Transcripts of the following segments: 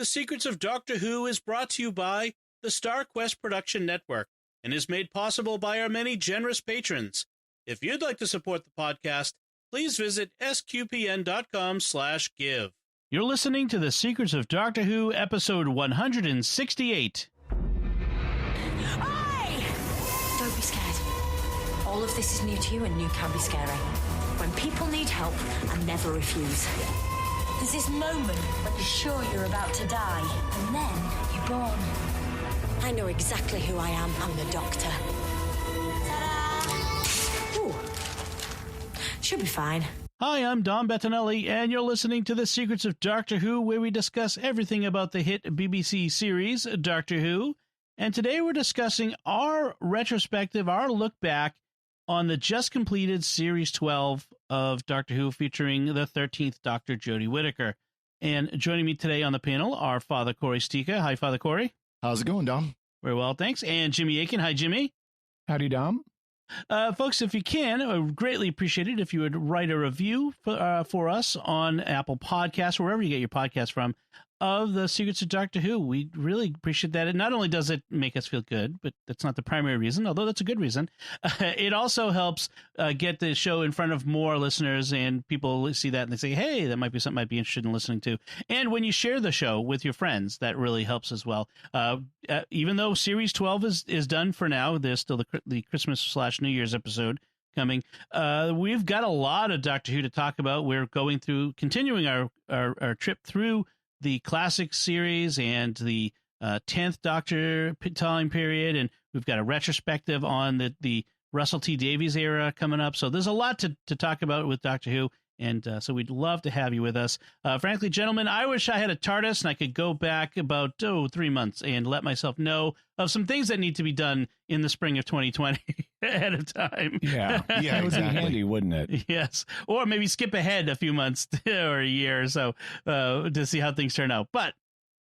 The Secrets of Doctor Who is brought to you by the Star Quest Production Network and is made possible by our many generous patrons. If you'd like to support the podcast, please visit sqpn.com/give. You're listening to The Secrets of Doctor Who, episode 168. Hey! Don't be scared. All of this is new to you and new can be scary. When people need help and never refuse. There's this moment when you're sure you're about to die, and then you're born. I know exactly who I am. I'm the Doctor. Ta-da! Ooh. Should be fine. Hi, I'm Dom Bettinelli, and you're listening to The Secrets of Doctor Who, where we discuss everything about the hit BBC series, Doctor Who. And today we're discussing our retrospective, our look back on the just completed Series 12 of Doctor Who, featuring the 13th Doctor, Jodie Whittaker. And joining me today on the panel are Father Corey Stika. Hi, Father Corey. How's it going, Dom? Very well, thanks. And Jimmy Aiken. Hi, Jimmy. Howdy, Dom. Folks, if you can, I would greatly appreciate it if you would write a review for us on Apple Podcasts, wherever you get your podcasts from, of The Secrets of Doctor Who. We really appreciate that. And not only does it make us feel good, but that's not the primary reason, although that's a good reason. It also helps get the show in front of more listeners, and people see that and they say, hey, that might be something I'd be interested in listening to. And when you share the show with your friends, that really helps as well. Even though Series 12 is done for now, there's still the Christmas/New Year's episode coming. We've got a lot of Doctor Who to talk about. We're continuing our trip through the classic series and the 10th Doctor time period, and we've got a retrospective on the Russell T Davies era coming up. So there's a lot to talk about with Doctor Who, and so we'd love to have you with us. Frankly, gentlemen, I wish I had a TARDIS and I could go back about 3 months and let myself know of some things that need to be done in the spring of 2020 ahead of time. Yeah, it would be handy, wouldn't it? Yes, or maybe skip ahead a few months or a year or so to see how things turn out. But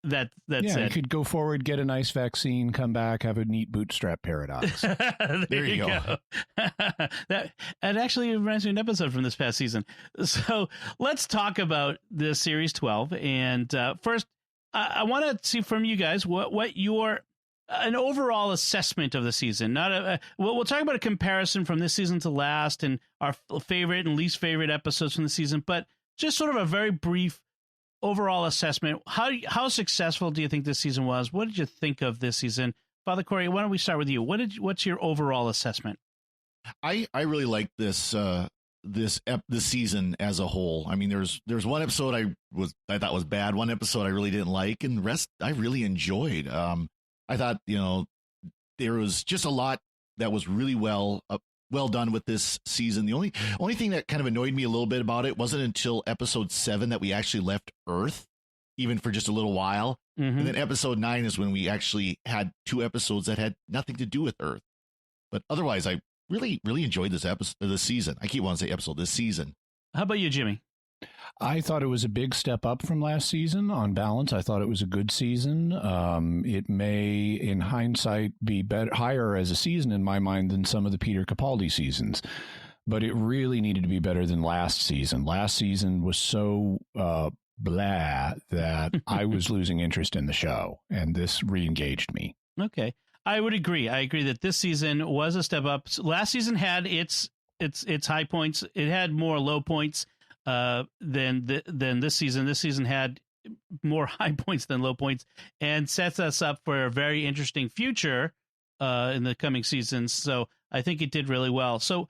that's yeah, it. You could go forward, get a nice vaccine, come back, have a neat bootstrap paradox. there you go. That actually reminds me of an episode from this past season. So let's talk about the Series 12. And first, I want to see from you guys what your an overall assessment of the season. We'll talk about a comparison from this season to last and our favorite and least favorite episodes from the season, but just sort of a very brief overall assessment. How successful do you think this season was? What did you think of this season? Father Corey, why don't we start with you? What's your overall assessment? I really like this season as a whole. I mean, there's one episode I thought was bad, one episode I really didn't like, and the rest I really enjoyed. I thought, there was just a lot that was really well done with this season. The only thing that kind of annoyed me a little bit about it wasn't until episode 7 that we actually left Earth, even for just a little while. Mm-hmm. And then episode 9 is when we actually had 2 episodes that had nothing to do with Earth. But otherwise, I really, really enjoyed this season. I keep wanting to say episode, this season. How about you, Jimmy? I thought it was a big step up from last season. On balance, I thought it was a good season. It may, in hindsight, be higher as a season in my mind than some of the Peter Capaldi seasons. But it really needed to be better than last season. Last season was so blah that I was losing interest in the show, and this re-engaged me. Okay. I would agree. I agree that this season was a step up. Last season had its high points. It had more low points than this season. This season had more high points than low points, and sets us up for a very interesting future in the coming seasons. So I think it did really well. So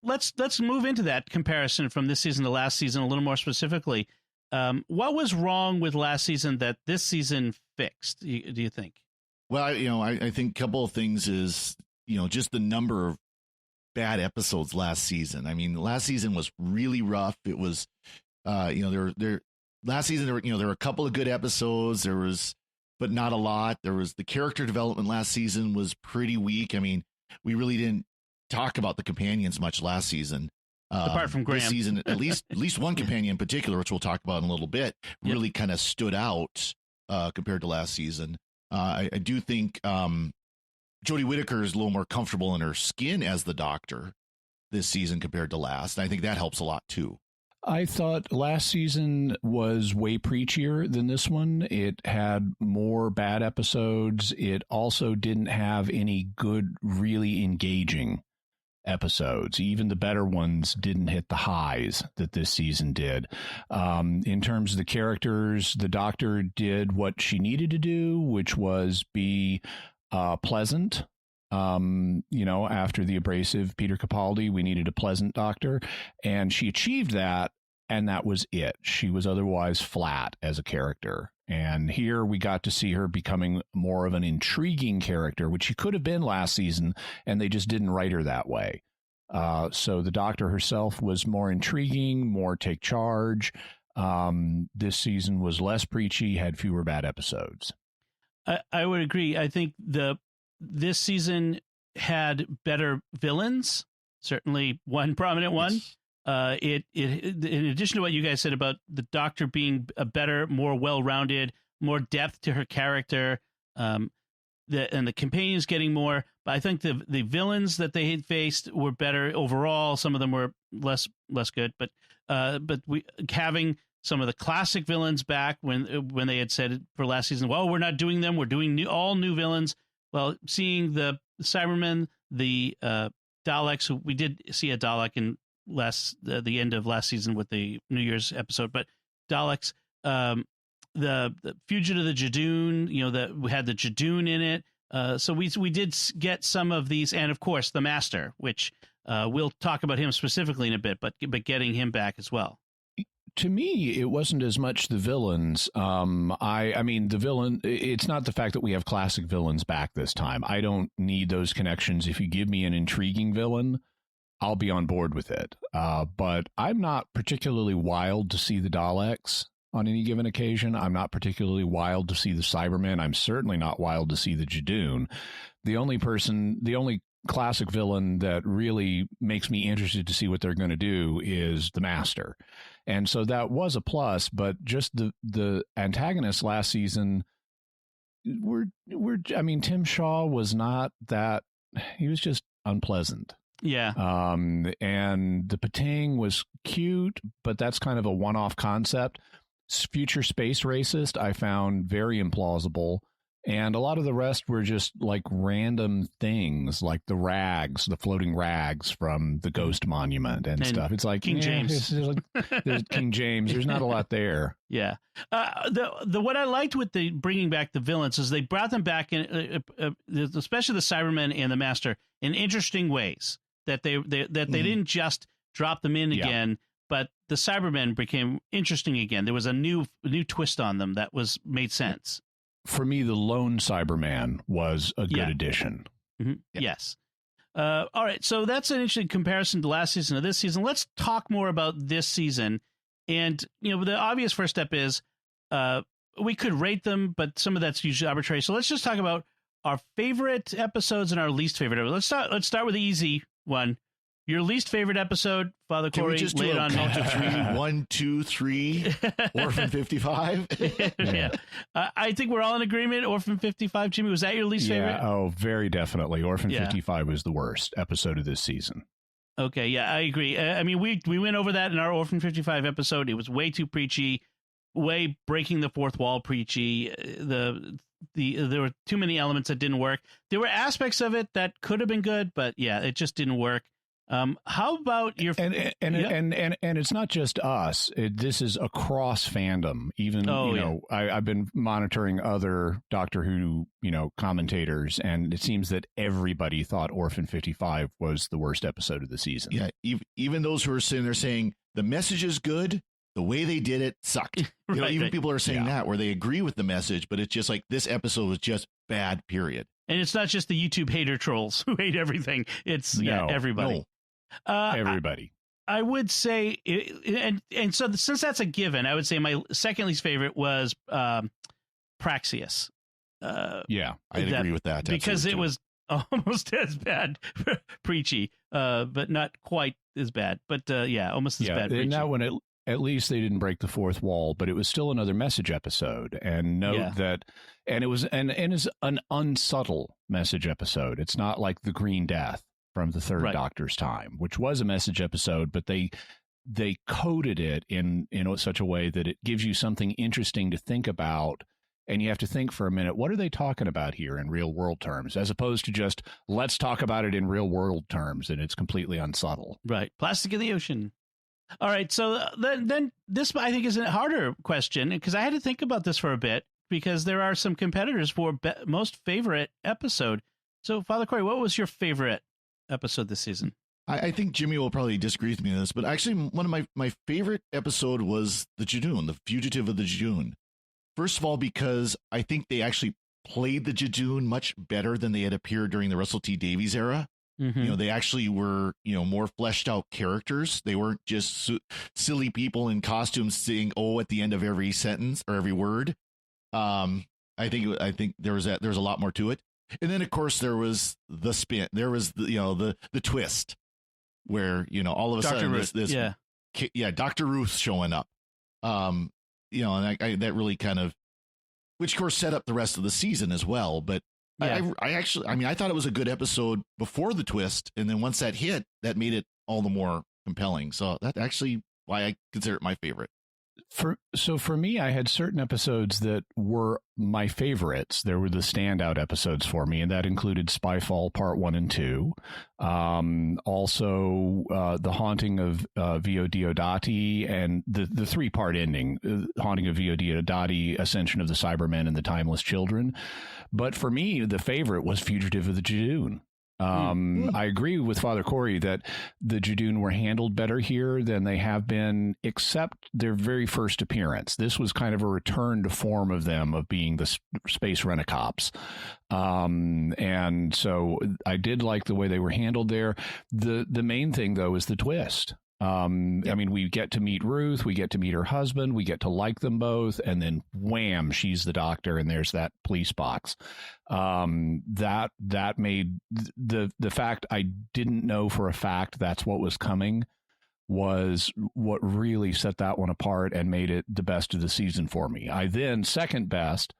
let's move into that comparison from this season to last season a little more specifically. What was wrong with last season that this season fixed? Do you think? Well, I think a couple of things is, just the number of bad episodes last season. I mean, last season was really rough. It was, last season, there were a couple of good episodes. But not a lot. There was the character development last season was pretty weak. I mean, we really didn't talk about the companions much last season. Apart from Graham. This season, at least one companion in particular, which we'll talk about in a little bit, really kind of stood out compared to last season. I do think Jodie Whittaker is a little more comfortable in her skin as the Doctor this season compared to last. And I think that helps a lot too. I thought last season was way preachier than this one. It had more bad episodes. It also didn't have any good, really engaging episodes. Even the better ones didn't hit the highs that this season did. In terms of the characters, the Doctor did what she needed to do, which was be pleasant. After the abrasive Peter Capaldi, we needed a pleasant Doctor, and she achieved that, and that was it. She was otherwise flat as a character. And here we got to see her becoming more of an intriguing character, which she could have been last season, and they just didn't write her that way. So the Doctor herself was more intriguing, more take charge. This season was less preachy, had fewer bad episodes. I would agree. I think this season had better villains, certainly one prominent one. It in addition to what you guys said about the Doctor being a better, more well-rounded, more depth to her character, and the companions getting more. But I think the villains that they had faced were better overall. Some of them were less good, but we having some of the classic villains back when they had said for last season, well, we're not doing them, we're doing all new villains. Well, seeing the Cybermen, the Daleks, we did see a Dalek in the end of last season with the New Year's episode, but Daleks, the Fugitive of the Jadoon, we had the Jadoon in it. So we did get some of these, and of course the Master, which we'll talk about him specifically in a bit, but getting him back as well. To me, it wasn't as much the villains. I mean, the villain, it's not the fact that we have classic villains back this time. I don't need those connections. If you give me an intriguing villain, I'll be on board with it. But I'm not particularly wild to see the Daleks on any given occasion. I'm not particularly wild to see the Cybermen. I'm certainly not wild to see the Jadoon. The only classic villain that really makes me interested to see what they're going to do is the Master. And so that was a plus, but just the antagonists last season Tim Shaw was not that, he was just unpleasant. Yeah. And the Patang was cute, but that's kind of a one-off concept. Future space racist I found very implausible. And a lot of the rest were just like random things, like the floating rags from the Ghost Monument and stuff. It's like King James. There's King James. There's not a lot there. Yeah. What I liked with the bringing back the villains is they brought them back in, especially the Cybermen and the Master, in interesting ways. That they didn't just drop them in again, but the Cybermen became interesting again. There was a new twist on them that made sense. For me, the lone Cyberman was a good addition. Mm-hmm. Yeah. Yes. All right. So that's an interesting comparison to last season to this season. Let's talk more about this season. And, the obvious first step is we could rate them, but some of that's usually arbitrary. So let's just talk about our favorite episodes and our least favorite episodes. Let's start with the easy one. Your least favorite episode, Father Corey. Can we just do a count of 3? 1, 2, 3. Orphan 55. Yeah. I think we're all in agreement. Orphan 55. Jimmy, was that your least favorite? Oh, very definitely. Orphan 55 was the worst episode of this season. Okay, yeah, I agree. I mean, we went over that in our Orphan 55 episode. It was way too preachy, way breaking the fourth wall preachy. There were too many elements that didn't work. There were aspects of it that could have been good, but yeah, it just didn't work. How about your and it's not just us. This is across fandom. Even I've been monitoring other Doctor Who commentators, and it seems that everybody thought Orphan 55 was the worst episode of the season. Yeah, even those who are sitting there saying the message is good, the way they did it sucked. Even people are saying that where they agree with the message, but it's just like this episode was just bad. Period. And it's not just the YouTube hater trolls who hate everything. It's everybody. No. Everybody. I would say, and so since that's a given, I would say my second least favorite was Praxeus. I'd agree with that. Because it was almost as bad, preachy, but not quite as bad. But almost as bad. And that one, at least they didn't break the fourth wall, but it was still another message episode. And note that, and it was and is an unsubtle message episode. It's not like the Green Death from the Third Doctor's time, which was a message episode, but they they coded it in such a way that it gives you something interesting to think about. And you have to think for a minute, what are they talking about here in real world terms, as opposed to just let's talk about it in real world terms, and it's completely unsubtle. Right. Plastic in the ocean. All right. So then this, I think, is a harder question, because I had to think about this for a bit, because there are some competitors for most favorite episode. So, Father Cory, what was your favorite episode this season? I think Jimmy will probably disagree with me on this, but actually one of my favorite episode was the Judoon, the Fugitive of the Judoon. First of all, because I think they actually played the Judoon much better than they had appeared during the Russell T Davies era. Mm-hmm. You know, they actually were, more fleshed out characters. They weren't just silly people in costumes saying "oh" at the end of every sentence or every word. I think there was a lot more to it. And then, of course, there was the spin. There was the twist, where all of a Dr. sudden Ruth. Dr. Ruth showing up. And that really kind of, which of course set up the rest of the season as well. But Yeah. I thought it was a good episode before the twist, and then once that hit, that made it all the more compelling. So that's actually why I consider it my favorite. For me, I had certain episodes that were my favorites. There were the standout episodes for me, and that included Spyfall Part 1 and 2. Also, The Haunting of Vio Diodati, and the 3-part ending, Haunting of Vio Diodati, Ascension of the Cybermen, and the Timeless Children. But for me, the favorite was Fugitive of the Judoon. I agree with Father Cory that the Judoon were handled better here than they have been, except their very first appearance. This was kind of a return to form of them, of being the space rent-a-cops. And so I did like the way they were handled there. The main thing, though, is the twist. I mean, we get to meet Ruth, we get to meet her husband, we get to like them both, and then wham, she's the doctor, and there's that police box. That made the fact I didn't know for a fact that's what was coming was what really set that one apart and made it the best of the season for me. I then, second best,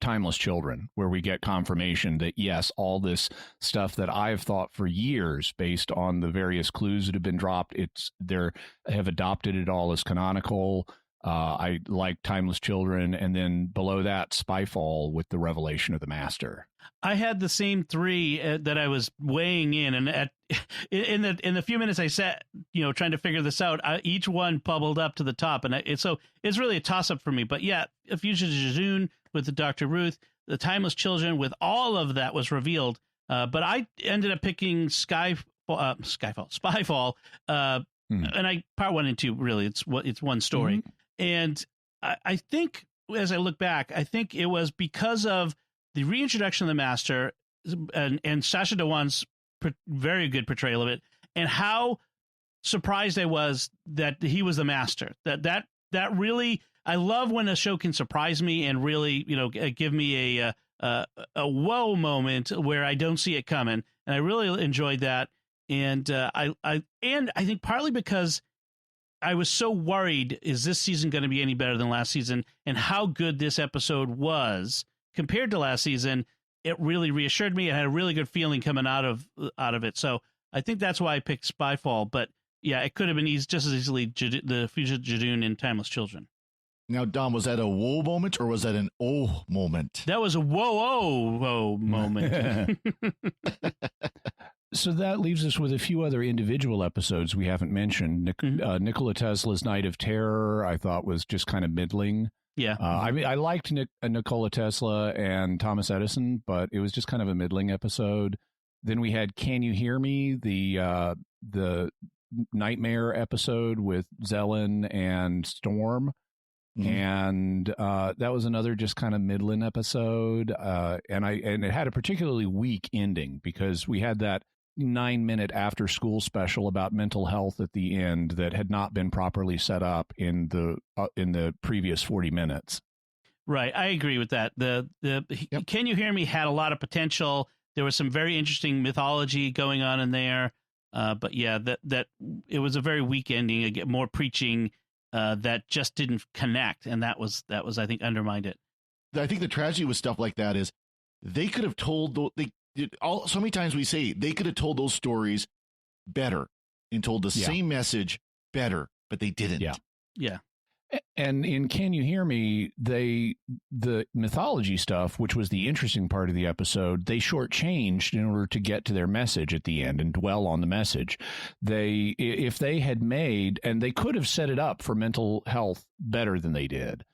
Timeless Children, where we get confirmation that, yes, all this stuff that I've thought for years based on the various clues that have been dropped, they have adopted it all as canonical. I like Timeless Children, and then below that, Spyfall with the revelation of the Master. I had the same 3 that I was weighing in, and in the few minutes I sat, trying to figure this out, each one bubbled up to the top, and it's really a toss up for me. But yeah, A Fugitive Judoon with the Dr. Ruth, the Timeless Children, with all of that was revealed. But I ended up picking Spyfall, and part 1 and 2. Really, it's one story, mm-hmm. And I think as I look back, I think it was because of the reintroduction of the Master and Sacha Dhawan's very good portrayal of it, and how surprised I was that he was the Master. That really, I love when a show can surprise me and really, give me a whoa moment where I don't see it coming, and I really enjoyed that. And I think partly because I was so worried, is this season going to be any better than last season? And how good this episode was compared to last season, it really reassured me. I had a really good feeling coming out of it. So I think that's why I picked Spyfall. But yeah, it could have been just as easily the Fugitive Judoon and Timeless Children. Now, Dom, was that a whoa moment or was that an oh moment? That was a whoa moment. So that leaves us with a few other individual episodes we haven't mentioned. Nikola Tesla's Night of Terror, I thought, was just kind of middling. Yeah. I liked Nikola Tesla and Thomas Edison, but it was just kind of a middling episode. Then we had Can You Hear Me, the nightmare episode with Zelen and Storm. Mm-hmm. And that was another just kind of middling episode. And it had a particularly weak ending because we had that 9-minute after school special about mental health at the end that had not been properly set up in the previous 40 minutes. Right. I agree with that. Yep. Can You Hear Me had a lot of potential. There was some very interesting mythology going on in there. But yeah, that it was a very weak ending, again, more preaching that just didn't connect. And that was, I think, undermined it. I think the tragedy with stuff like that is they could have told so many times we say they could have told those stories better and told the same message better, but they didn't. Yeah. And in Can You Hear Me, the mythology stuff, which was the interesting part of the episode, they shortchanged in order to get to their message at the end and dwell on the message. If they had made, and they could have set it up for mental health better than they did,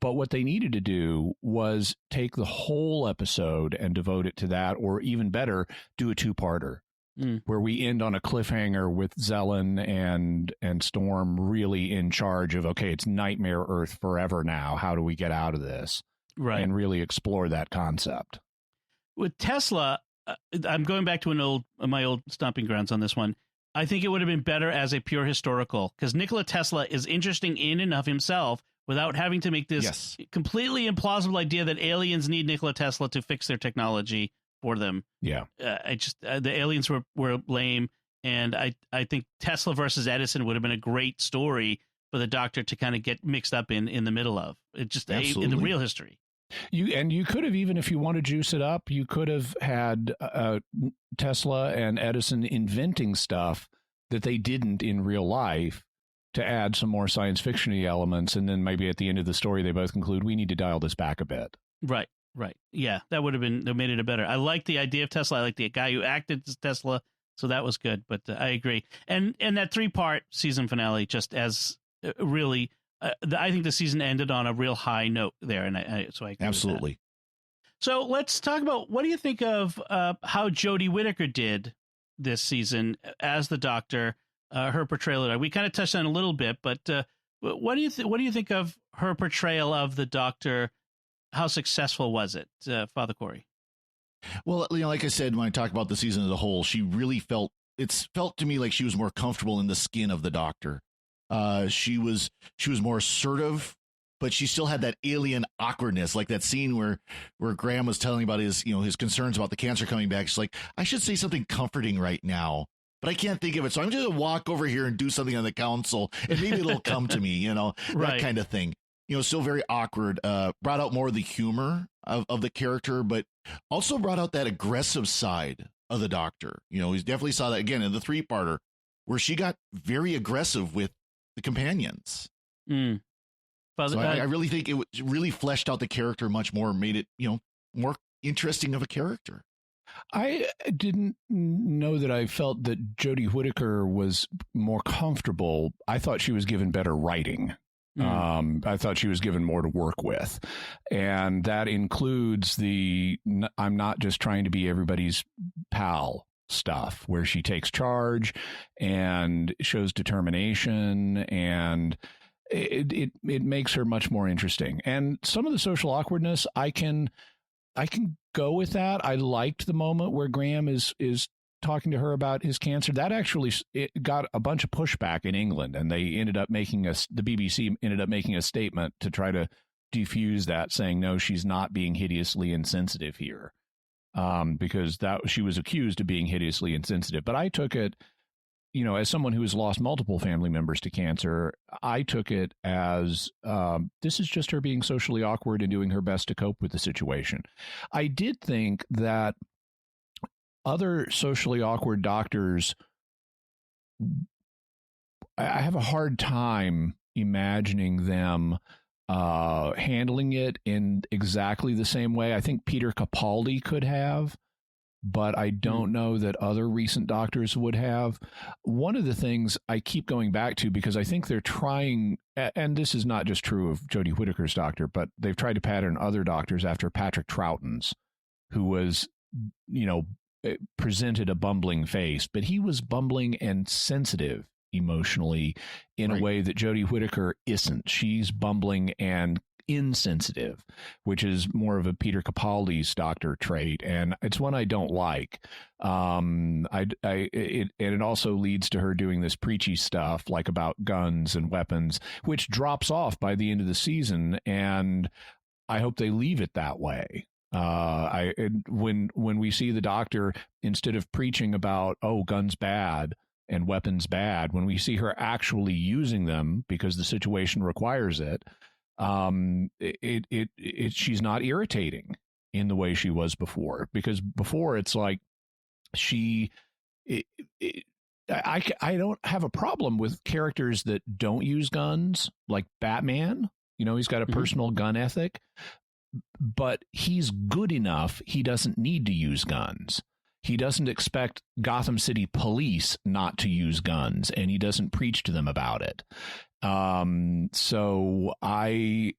but what they needed to do was take the whole episode and devote it to that, or even better, do a two-parter. Where we end on a cliffhanger with Zelen and Storm really in charge of, okay, it's Nightmare Earth forever now. How do we get out of this? Right. And really explore that concept. With Tesla, I'm going back to my old stomping grounds on this one. I think it would have been better as a pure historical, because Nikola Tesla is interesting in and of himself without having to make this completely implausible idea that aliens need Nikola Tesla to fix their technology for them. Yeah. The aliens were lame, and I think Tesla versus Edison would have been a great story for the Doctor to kind of get mixed up in the middle of. It just in the real history. You could have, even if you want to juice it up, you could have had Tesla and Edison inventing stuff that they didn't in real life to add some more science fiction-y elements, and then maybe at the end of the story they both conclude we need to dial this back a bit. Right. Yeah, that would have made it better. I like the idea of Tesla. I like the guy who acted as Tesla, so that was good. But I agree. And that 3-part season finale, just as really, I think the season ended on a real high note there, and so I agree absolutely. With that. So let's talk about, what do you think of how Jodie Whittaker did this season as the Doctor? Her portrayal. We kind of touched on it a little bit, but what do you think of her portrayal of the Doctor? How successful was it, Father Corey? Well, like I said, when I talk about the season as a whole, she really felt to me like she was more comfortable in the skin of the Doctor. She was more assertive, but she still had that alien awkwardness, like that scene where Graham was telling about his concerns about the cancer coming back. She's like, I should say something comforting right now, but I can't think of it. So I'm just going to walk over here and do something on the council, and maybe it'll come to me, Right. That kind of thing. Still very awkward, brought out more of the humor of the character, but also brought out that aggressive side of the Doctor. We definitely saw that again in the 3-parter, where she got very aggressive with the companions. Father, so I really think it really fleshed out the character much more, made it, more interesting of a character. I didn't know that I felt that Jodie Whittaker was more comfortable. I thought she was given better writing. I thought she was given more to work with, and that includes I'm not just trying to be everybody's pal stuff, where she takes charge and shows determination, and it makes her much more interesting. And some of the social awkwardness, I can go with that. I liked the moment where Graham is talking to her about his cancer. That actually got a bunch of pushback in England, and they ended up the BBC ended up making a statement to try to defuse that, saying, no, she's not being hideously insensitive here, because she was accused of being hideously insensitive. But I took it, as someone who has lost multiple family members to cancer, I took it as this is just her being socially awkward and doing her best to cope with the situation. I did think that other socially awkward doctors, I have a hard time imagining them handling it in exactly the same way. I think Peter Capaldi could have, but I don't know that other recent doctors would have. One of the things I keep going back to, because I think they're trying, and this is not just true of Jodie Whittaker's Doctor, but they've tried to pattern other doctors after Patrick Troughton's, who was, presented a bumbling face, but he was bumbling and sensitive emotionally in a way that Jodie Whittaker isn't. She's bumbling and insensitive, which is more of a Peter Capaldi's Doctor trait, and it's one I don't like. It also leads to her doing this preachy stuff, like about guns and weapons, which drops off by the end of the season, and I hope they leave it that way. When we see the Doctor, instead of preaching about, guns bad and weapons bad, when we see her actually using them because the situation requires it, she's not irritating in the way she was before. Because before, it's like I don't have a problem with characters that don't use guns, like Batman. You know, he's got a personal gun ethic, but he's good enough. He doesn't need to use guns. He doesn't expect Gotham City police not to use guns, and he doesn't preach to them about it. So I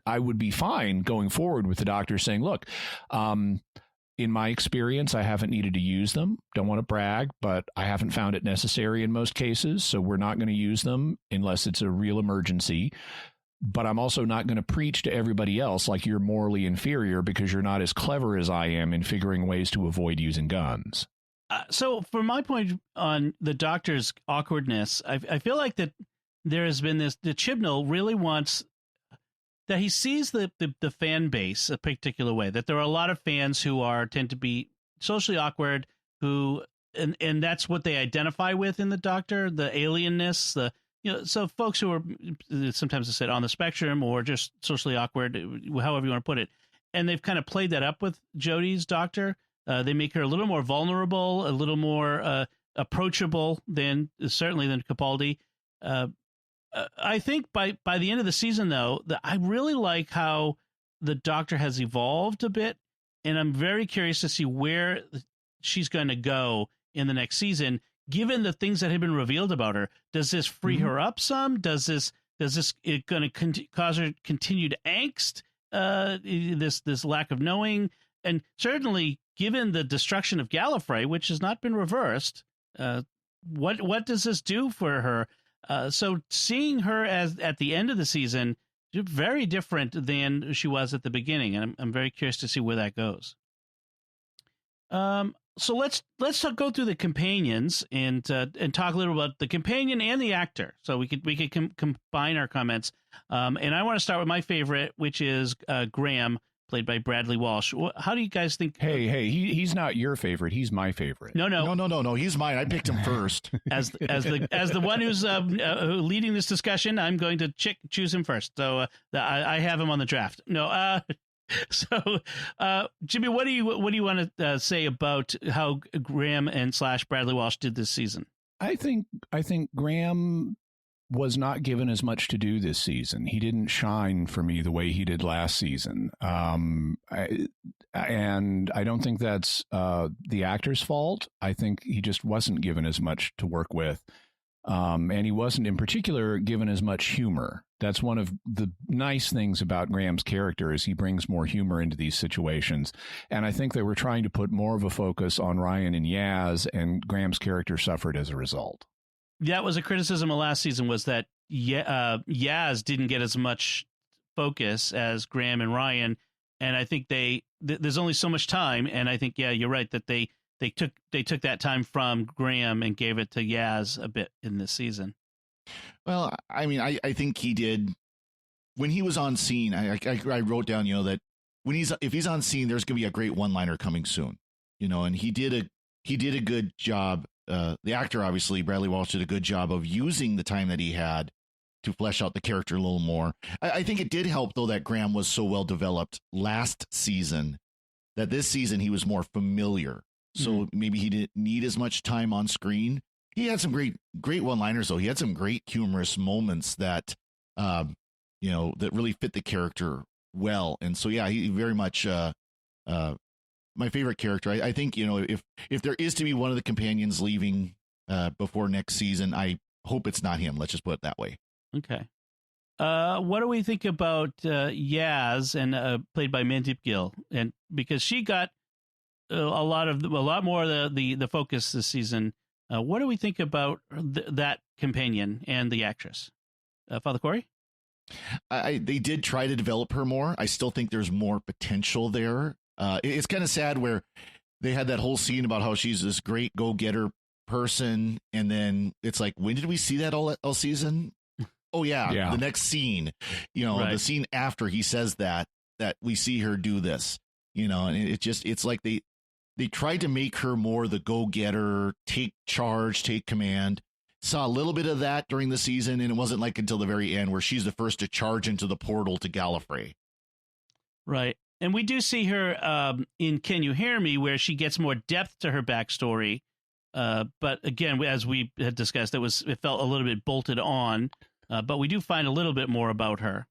would be fine going forward with the doctor saying, look, in my experience, I haven't needed to use them. Don't want to brag, but I haven't found it necessary in most cases. So we're not going to use them unless it's a real emergency. But I'm also not going to preach to everybody else like you're morally inferior because you're not as clever as I am in figuring ways to avoid using guns. So from my point on the doctor's awkwardness, I feel like that there has been this, that Chibnall really wants, that he sees the fan base a particular way, that there are a lot of fans who tend to be socially awkward, who, and that's what they identify with in the doctor, the alienness, so folks who are sometimes I said on the spectrum or just socially awkward, however you want to put it. And they've kind of played that up with Jodie's doctor. They make her a little more vulnerable, a little more approachable than Capaldi. I think by the end of the season, though, I really like how the doctor has evolved a bit, and I'm very curious to see where she's going to go in the next season, given the things that have been revealed about her. Does this free her up some? Does this it going to cause her continued angst? This lack of knowing, and certainly given the destruction of Gallifrey, which has not been reversed, what does this do for her? So seeing her as at the end of the season, very different than she was at the beginning, and I'm very curious to see where that goes. So let's go through the companions and talk a little about the companion and the actor. So we could combine our comments. And I want to start with my favorite, which is Graham, played by Bradley Walsh. How do you guys think? Hey, he's not your favorite. He's my favorite. No. He's mine. I picked him first. As the one who's leading this discussion, I'm going to choose him first. So I have him on the draft. No. So, Jimmy, what do you want to say about how Graham and / Bradley Walsh did this season? I think Graham was not given as much to do this season. He didn't shine for me the way he did last season. And I don't think that's the actor's fault. I think he just wasn't given as much to work with. And he wasn't in particular given as much humor. That's one of the nice things about Graham's character is he brings more humor into these situations. And I think they were trying to put more of a focus on Ryan and Yaz, and Graham's character suffered as a result. That was a criticism of last season, was that Yaz didn't get as much focus as Graham and Ryan. And I think there's only so much time. And I think, you're right, that they took that time from Graham and gave it to Yaz a bit in this season. Well, I mean, I think he did when he was on scene. I wrote down, that if he's on scene, there's going to be a great one-liner coming soon, and he did a good job. The actor, obviously, Bradley Walsh, did a good job of using the time that he had to flesh out the character a little more. I think it did help, though, that Graham was so well developed last season that this season he was more familiar. So maybe he didn't need as much time on screen. He had some great one-liners, though. He had some great humorous moments that, that really fit the character well. And so, he very much my favorite character. I think, if there is to be one of the companions leaving before next season, I hope it's not him. Let's just put it that way. Okay. What do we think about Yaz, and played by Mandip Gill, and because she got a lot more of the focus this season? What do we think about that companion and the actress? Father Corey? They did try to develop her more. I still think there's more potential there. It's kind of sad where they had that whole scene about how she's this great go-getter person, and then it's like, when did we see that all season? Oh, yeah. The next scene, right. The scene after he says that we see her do this, and it's like they tried to make her more the go-getter, take charge, take command. Saw a little bit of that during the season, and it wasn't like until the very end where she's the first to charge into the portal to Gallifrey. Right. And we do see her in Can You Hear Me, where she gets more depth to her backstory. But again, as we had discussed, it felt a little bit bolted on. But we do find a little bit more about her.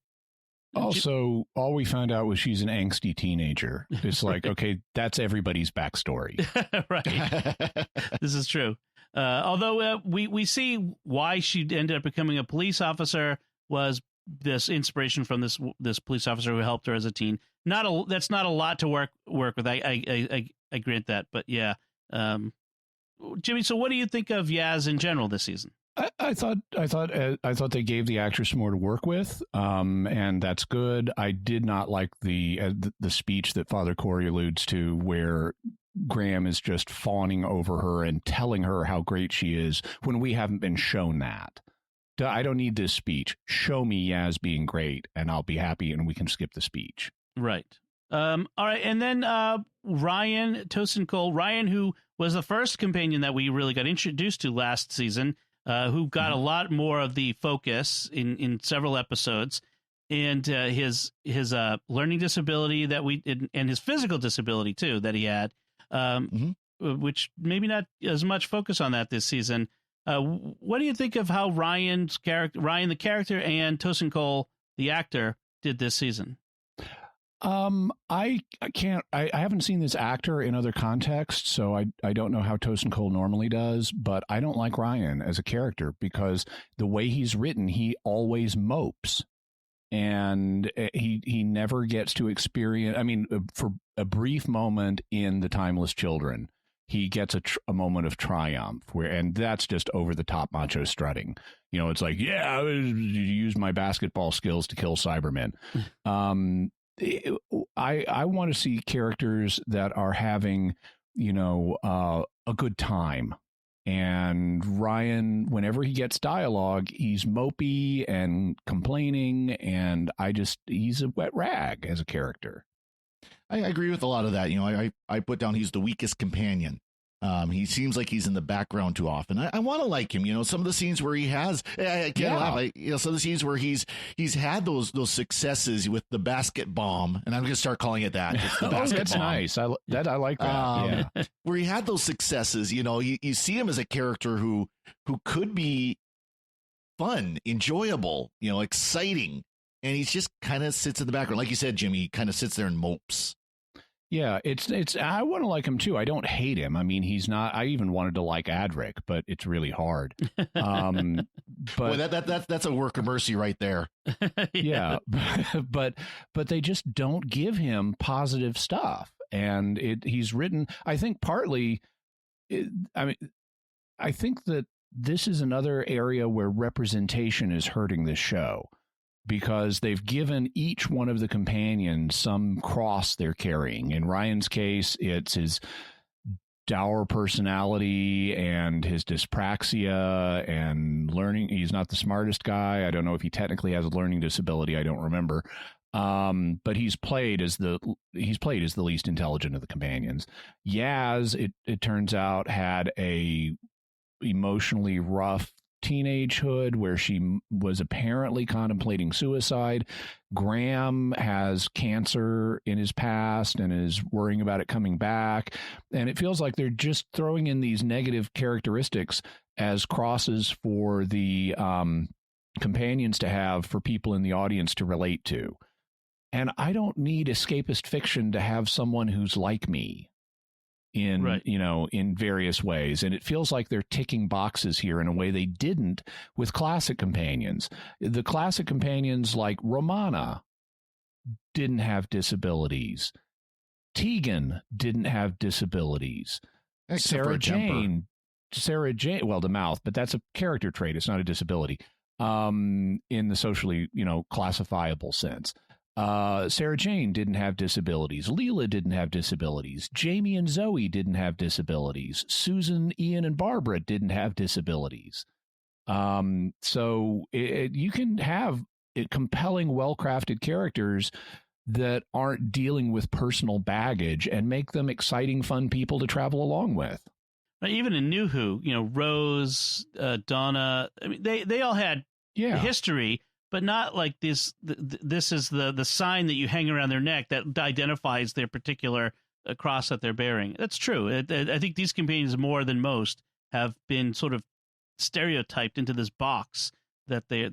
Also, all we found out was she's an angsty teenager. It's like, okay, that's everybody's backstory. Right. This is true. Although we see why she ended up becoming a police officer was this inspiration from this police officer who helped her as a teen. That's not a lot to work with. I grant that, but yeah. Jimmy, so what do you think of Yaz in general this season? I thought they gave the actress more to work with, and that's good. I did not like the speech that Father Corey alludes to, where Graham is just fawning over her and telling her how great she is when we haven't been shown that. I don't need this speech. Show me Yaz being great, and I'll be happy, and we can skip the speech. Right. All right, and then Ryan Tosin Cole, Ryan, who was the first companion that we really got introduced to last season, who got a lot more of the focus in several episodes, and his learning disability and his physical disability too that he had, which maybe not as much focus on that this season. What do you think of how Ryan the character, and Tosin Cole the actor did this season? I haven't seen this actor in other contexts, so I don't know how Tosin Cole normally does, but I don't like Ryan as a character because the way he's written, he always mopes, and he never gets to experience. I mean, for a brief moment in The Timeless Children, he gets a moment of triumph and that's just over the top macho strutting. You know, it's like, yeah, I use my basketball skills to kill Cybermen. I want to see characters that are having, a good time. And Ryan, whenever he gets dialogue, he's mopey and complaining, and he's a wet rag as a character. I agree with a lot of that. I put down he's the weakest companion. He seems like he's in the background too often. I want to like him. Some of the scenes where he has, I can't laugh. Some of the scenes where he's had those successes with the basket bomb, and I'm going to start calling it that. It's the basket that's bomb. Nice. I like that. Yeah. Where he had those successes. You see him as a character who could be fun, enjoyable, exciting, and he just kind of sits in the background, like you said, Jimmy. He kind of sits there and mopes. Yeah, it's. I want to like him too. I don't hate him. I mean, he's not. I even wanted to like Adric, but it's really hard. But boy, that's a work of mercy right there. Yeah, but they just don't give him positive stuff, and he's written. I think partly. I think that this is another area where representation is hurting this show. Because they've given each one of the companions some cross they're carrying. In Ryan's case, it's his dour personality and his dyspraxia and learning. He's not the smartest guy. I don't know if he technically has a learning disability. I don't remember. But he's played as the least intelligent of the companions. Yaz, it turns out, had a emotionally rough teenagehood where she was apparently contemplating suicide. Graham has cancer in his past and is worrying about it coming back. And it feels like they're just throwing in these negative characteristics as crosses for the companions to have for people in the audience to relate to. And I don't need escapist fiction to have someone who's like me in various ways. And it feels like they're ticking boxes here in a way they didn't with classic companions. The classic companions like Romana didn't have disabilities. Tegan didn't have disabilities. Sarah Jane, well, the mouth, but that's a character trait. It's not a disability in the socially, classifiable sense. Sarah Jane didn't have disabilities. Leela didn't have disabilities. Jamie and Zoe didn't have disabilities. Susan, Ian, and Barbara didn't have disabilities. So you can have compelling, well-crafted characters that aren't dealing with personal baggage and make them exciting, fun people to travel along with. Even in New Who, Rose, Donna, I mean, they all had history, but not like this. This is the sign that you hang around their neck that identifies their particular cross that they're bearing. That's true. I think these companions, more than most, have been sort of stereotyped into this box that they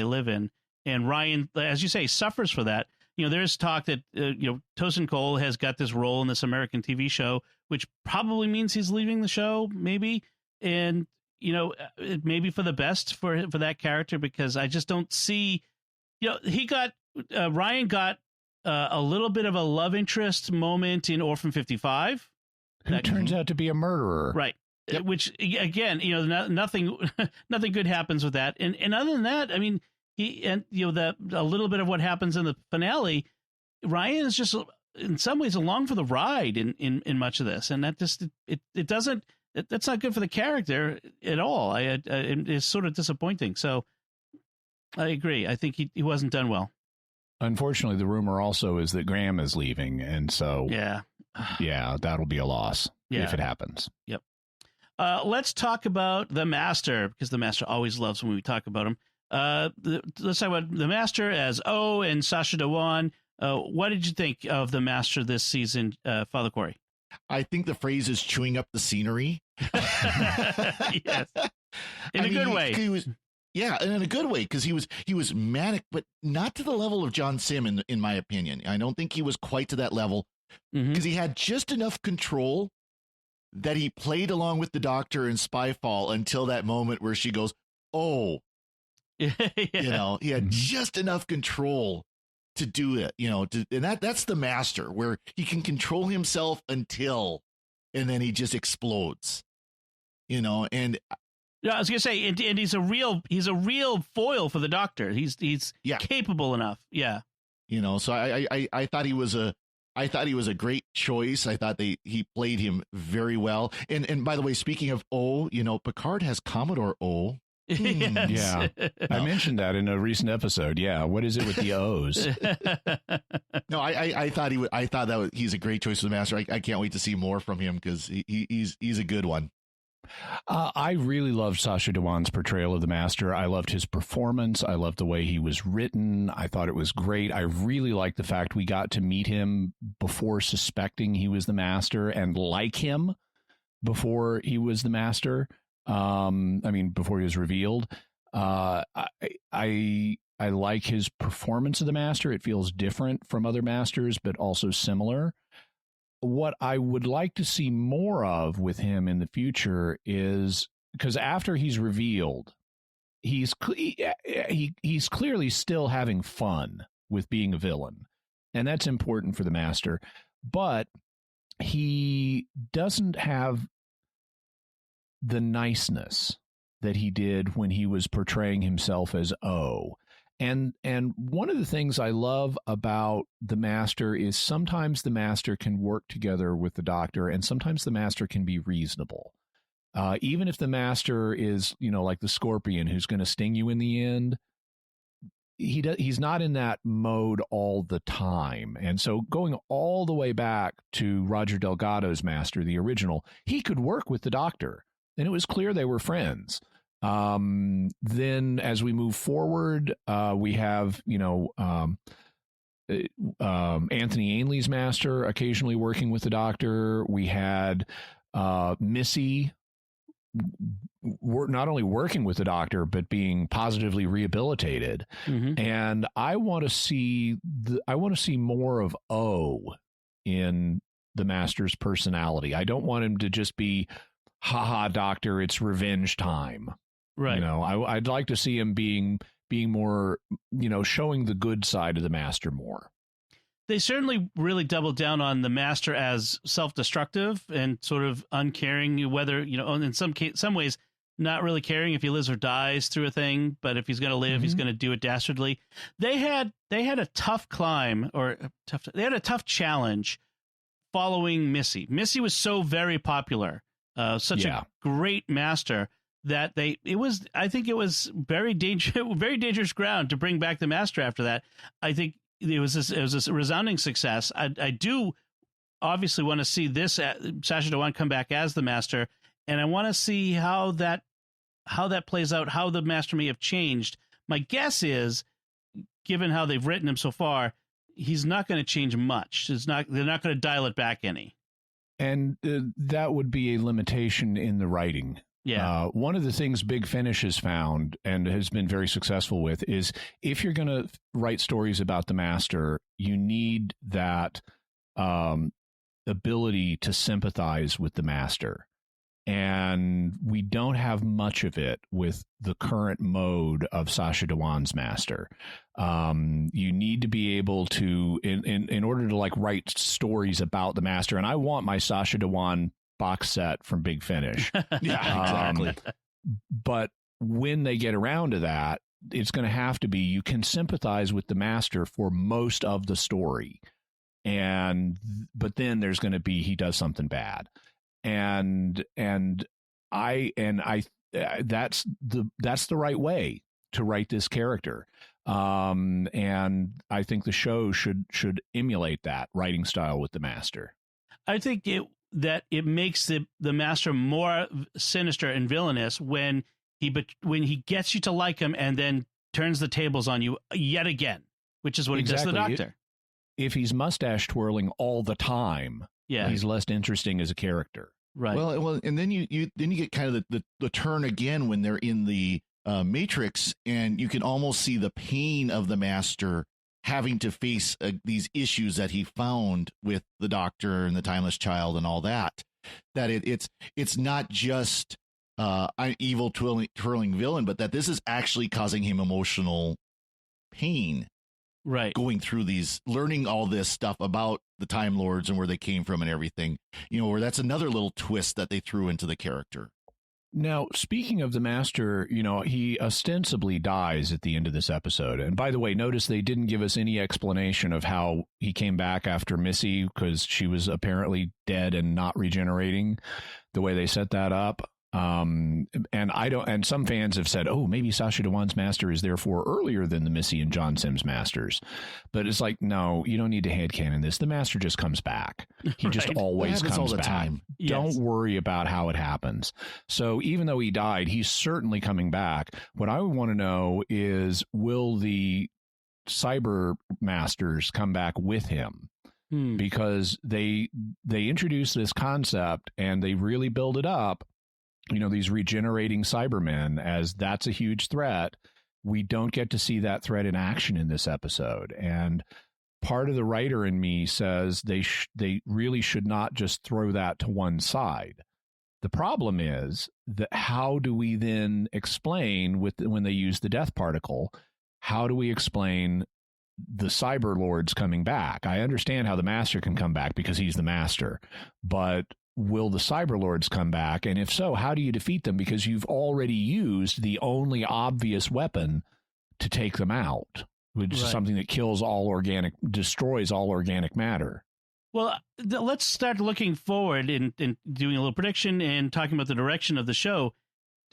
live in. And Ryan, as you say, suffers for that. There's talk that Tosin Cole has got this role in this American TV show, which probably means he's leaving the show, maybe. And it may be for the best for that character, because I just don't see. Ryan got a little bit of a love interest moment in Orphan 55, who turns out to be a murderer, right? Yep. Which again, nothing good happens with that. And other than that, I mean, a little bit of what happens in the finale, Ryan is just in some ways along for the ride in much of this, and that just it doesn't. That's not good for the character at all. It's sort of disappointing. So I agree. I think he wasn't done well. Unfortunately, the rumor also is that Graham is leaving, and so yeah, that'll be a loss if it happens. Yep. Let's talk about the Master, because the Master always loves when we talk about him. Let's talk about the Master as O and Sacha Dhawan. What did you think of the Master this season, Father Corey? I think the phrase is chewing up the scenery. Yes, in a good way. He was, and in a good way, because he was manic, but not to the level of John Simm, in my opinion. I don't think he was quite to that level, because he had just enough control that he played along with the Doctor in Spyfall until that moment where she goes, "Oh," he had just enough control to do it, and that's the Master, where he can control himself and then he just explodes, and I was gonna say, and he's a real foil for the Doctor. He's capable enough. Yeah. So I thought he was a great choice. I thought he played him very well. And by the way, speaking of O, Picard has Commodore O. Yes. Yeah, I mentioned that in a recent episode. Yeah, what is it with the O's? No, I thought he's a great choice for the Master. I can't wait to see more from him, because he's a good one. I really loved Sacha Dhawan's portrayal of the Master. I loved his performance. I loved the way he was written. I thought it was great. I really liked the fact we got to meet him before suspecting he was the Master, and like him before he was the Master. Before he was revealed. I like his performance of the Master. It feels different from other Masters, but also similar. What I would like to see more of with him in the future is, because after he's revealed, he's clearly still having fun with being a villain, and that's important for the Master, but he doesn't have the niceness that he did when he was portraying himself as O. And one of the things I love about the Master is sometimes the Master can work together with the Doctor, and sometimes the Master can be reasonable. Even if the Master is, like the Scorpion who's going to sting you in the end, he's not in that mode all the time. And so going all the way back to Roger Delgado's Master, the original, he could work with the Doctor, and it was clear they were friends. Then as we move forward, we have, Anthony Ainley's Master occasionally working with the Doctor. We had Missy not only working with the Doctor, but being positively rehabilitated. Mm-hmm. And I want to see more of O in the Master's personality. I don't want him to just be, haha, Doctor, it's revenge time. Right. I'd like to see him being more, showing the good side of the Master more. They certainly really doubled down on the Master as self-destructive and sort of uncaring, whether, in some ways, not really caring if he lives or dies through a thing, but if he's going to live, mm-hmm. he's going to do it dastardly. They had a tough climb, they had a tough challenge following Missy. Missy was so very popular, such a great Master, that I think it was very dangerous ground to bring back the Master after that. I think it was a resounding success. I do obviously want to see this Sacha Dhawan come back as the Master, and I want to see how that plays out, how the Master may have changed. My guess is, given how they've written him so far, he's not going to change much. They're not going to dial it back any. And that would be a limitation in the writing. Yeah. One of the things Big Finish has found and has been very successful with is if you're going to write stories about the Master, you need that ability to sympathize with the Master. And we don't have much of it with the current mode of Sacha Dhawan's Master. You need to be able to, in order to like write stories about the Master, and I want my Sacha Dhawan box set from Big Finish. Yeah, exactly. But when they get around to that, it's going to have to be, you can sympathize with the Master for most of the story. But then there's going to be, he does something bad. And that's the right way to write this character. And I think the show should emulate that writing style with the Master. I think it makes the Master more sinister and villainous when he gets you to like him and then turns the tables on you yet again, which is what he does to the Doctor. If he's mustache twirling all the time, he's less interesting as a character. Right. Well, and then you get kind of the turn again when they're in the Matrix, and you can almost see the pain of the Master having to face these issues that he found with the Doctor and the Timeless Child and all that. That it's not just an evil twirling villain, but that this is actually causing him emotional pain. Right. Going through learning all this stuff about the Time Lords and where they came from and everything, where that's another little twist that they threw into the character. Now, speaking of the Master, he ostensibly dies at the end of this episode. And by the way, notice they didn't give us any explanation of how he came back after Missy, because she was apparently dead and not regenerating the way they set that up. And some fans have said, oh, maybe Sacha Dhawan's Master is therefore earlier than the Missy and John Sims Masters. But it's like, no, you don't need to headcanon this. The Master just comes back. He just always comes all the back. time. Yes. Don't worry about how it happens. So even though he died, he's certainly coming back. What I want to know is, will the Cyber Masters come back with him? Because they introduce this concept and they really build it up. These regenerating Cybermen, as that's a huge threat. We don't get to see that threat in action in this episode. And part of the writer in me says they really should not just throw that to one side. The problem is that how do we then explain when they use the death particle, how do we explain the Cyber Lords coming back? I understand how the Master can come back because he's the Master, but will the Cyber Lords come back? And if so, how do you defeat them? Because you've already used the only obvious weapon to take them out, which is something that destroys all organic matter. Well, let's start looking forward and doing a little prediction and talking about the direction of the show.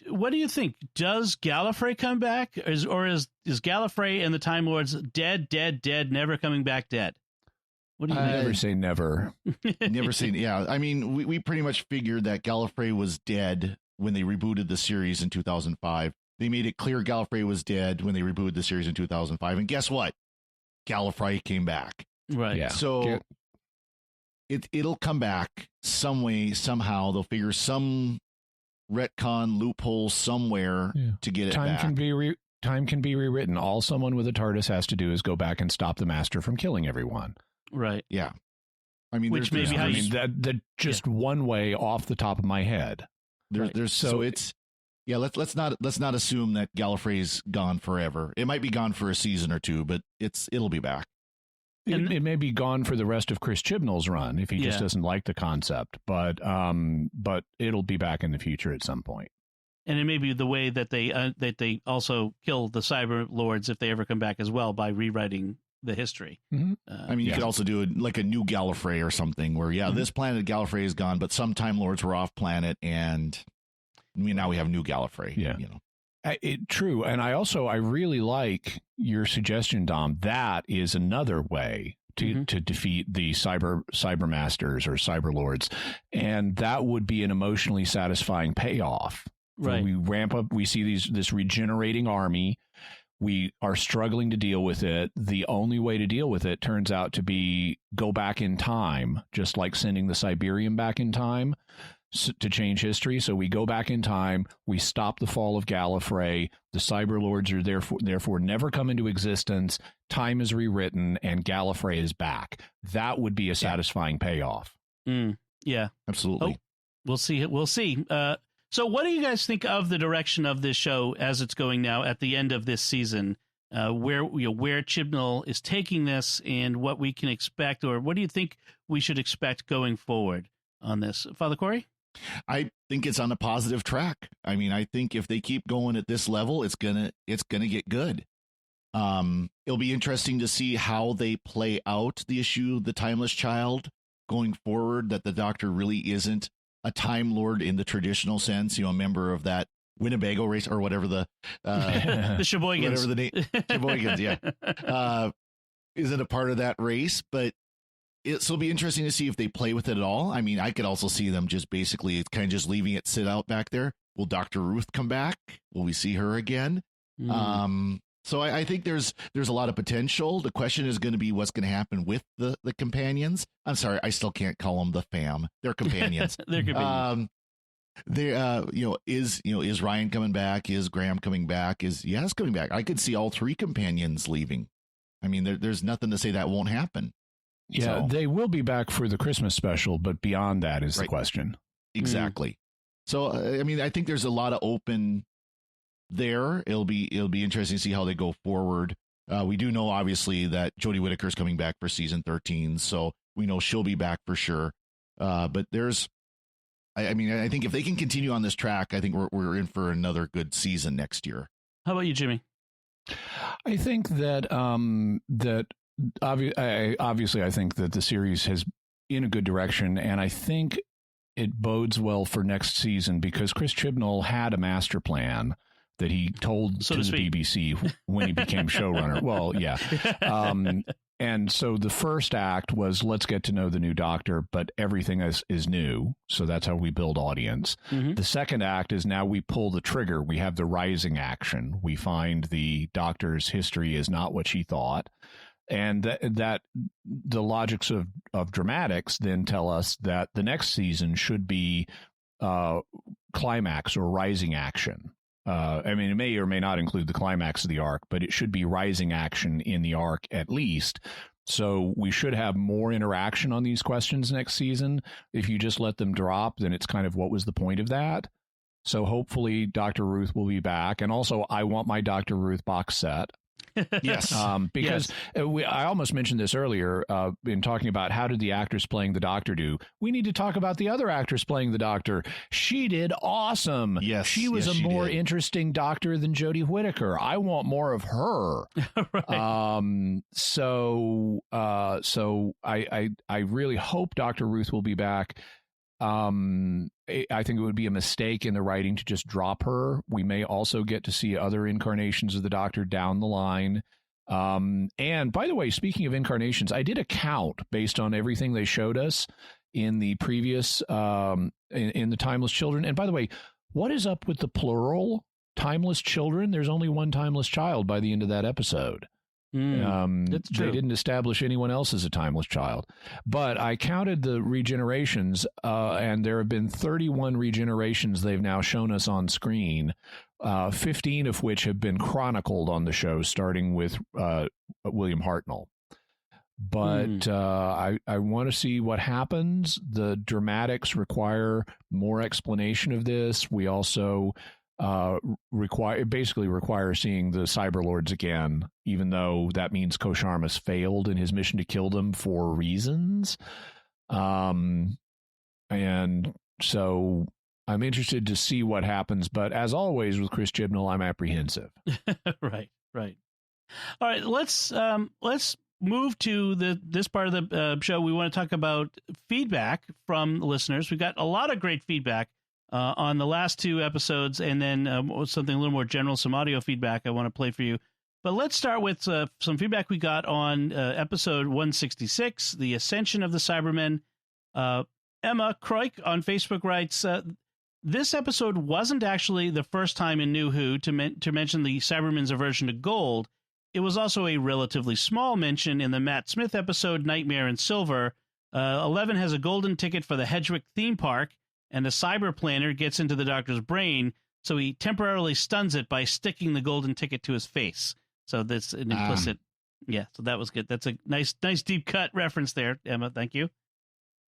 What do you think? Does Gallifrey come back? Or is Gallifrey and the Time Lords dead, never coming back dead? What do you think? Never say never. Never seen. Yeah, I mean, we pretty much figured that Gallifrey was dead when they rebooted the series in 2005. They made it clear Gallifrey was dead when they rebooted the series in 2005. And guess what? Gallifrey came back. Right. Yeah. So it'll come back some way, somehow. They'll figure some retcon loophole somewhere to get it back. Time can be rewritten. All someone with a TARDIS has to do is go back and stop the Master from killing everyone. Right. Yeah. I mean, which maybe that just one way off the top of my head. Let's not assume that Gallifrey's gone forever. It might be gone for a season or two, but it'll be back. It may be gone for the rest of Chris Chibnall's run if he just doesn't like the concept, but it'll be back in the future at some point. And it may be the way that they also kill the Cyber Lords if they ever come back as well, by rewriting the history. Mm-hmm. I mean, you could also do like a new Gallifrey or something where, this planet Gallifrey is gone, but some Time Lords were off planet, and now we have new Gallifrey. Yeah. True. And I really like your suggestion, Dom. That is another way to defeat the cyber masters or cyber lords. And that would be an emotionally satisfying payoff. Right. We ramp up, we see this regenerating army. We are struggling to deal with it. The only way to deal with it turns out to be go back in time, just like sending the Cyberium back in time to change history. So we go back in time, we stop the fall of Gallifrey, the Cyberlords are therefore never come into existence, time is rewritten, and Gallifrey is back. That would be a satisfying payoff. Yeah. Absolutely. Oh, we'll see. We'll see. So what do you guys think of the direction of this show as it's going now at the end of this season? Where Chibnall is taking this and what we can expect, or what do you think we should expect going forward on this? Father Corey? I think it's on a positive track. I mean, I think if they keep going at this level, it's gonna get good. It'll be interesting to see how they play out the issue, the Timeless Child, going forward, that the Doctor really isn't a Time Lord in the traditional sense, a member of that Winnebago race or whatever the Sheboygans. Whatever the name, Sheboygans, yeah. Isn't a part of that race, but it'll be interesting to see if they play with it at all. I mean, I could also see them just basically kind of just leaving it sit out back there. Will Dr. Ruth come back? Will we see her again? So I think there's a lot of potential. The question is going to be what's going to happen with the companions. I'm sorry, I still can't call them the fam. They're companions. They're companions. Is Ryan coming back? Is Graham coming back? Is Yaz coming back? I could see all three companions leaving. I mean, there's nothing to say that won't happen. Yeah, they will be back for the Christmas special, but beyond that is the question. Exactly. So, I mean, I think there's a lot of open there. It'll be interesting to see how they go forward. We do know, obviously, that Jodie Whittaker's coming back for season 13, so we know she'll be back for sure. But I think if they can continue on this track, I think we're in for another good season next year. How about you, Jimmy? I think that obviously, I think that the series has in a good direction, and I think it bodes well for next season because Chris Chibnall had a master plan that he told to the BBC when he became showrunner. Well, yeah. And so the first act was let's get to know the new Doctor, but everything is new. So that's how we build audience. Mm-hmm. The second act is now we pull the trigger. We have the rising action. We find the Doctor's history is not what she thought. And that the logics of dramatics then tell us that the next season should be climax or rising action. I mean, it may or may not include the climax of the arc, but it should be rising action in the arc at least. So we should have more interaction on these questions next season. If you just let them drop, then it's kind of what was the point of that? So hopefully Dr. Ruth will be back. And also, I want my Dr. Ruth box set. Yes. Because I almost mentioned this earlier in talking about how did the actress playing the Doctor do. We need to talk about the other actress playing the Doctor. She did awesome. Yes. She was a more interesting Doctor than Jodie Whittaker. I want more of her. Right. So I really hope Dr. Ruth will be back. I think it would be a mistake in the writing to just drop her. We may also get to see other incarnations of the Doctor down the line. And by the way, speaking of incarnations, I did a count based on everything they showed us in the previous, in the Timeless Children. And by the way, what is up with the plural Timeless Children? There's only one Timeless Child by the end of that episode. That's true. They didn't establish anyone else as a timeless child, but I counted the regenerations, and there have been 31 regenerations they've now shown us on screen, 15 of which have been chronicled on the show, starting with William Hartnell. But I want to see what happens. The dramatics require more explanation of this. We also require seeing the Cyberlords again, even though that means Kosharmas failed in his mission to kill them for reasons. And so I'm interested to see what happens, but as always with Chris Chibnall, I'm apprehensive. Right. All right, let's move to this part of the show. We want to talk about feedback from listeners. We've got a lot of great feedback on the last two episodes, and then something a little more general, some audio feedback I want to play for you. But let's start with some feedback we got on episode 166, The Ascension of the Cybermen. Emma Kroik on Facebook writes, this episode wasn't actually the first time in New Who to mention the Cybermen's aversion to gold. It was also a relatively small mention in the Matt Smith episode Nightmare in Silver. 11 has a golden ticket for the Hedgewick theme park, and the cyber planner gets into the Doctor's brain, so he temporarily stuns it by sticking the golden ticket to his face. So that's an implicit... Yeah, so that was good. That's a nice deep cut reference there, Emma. Thank you.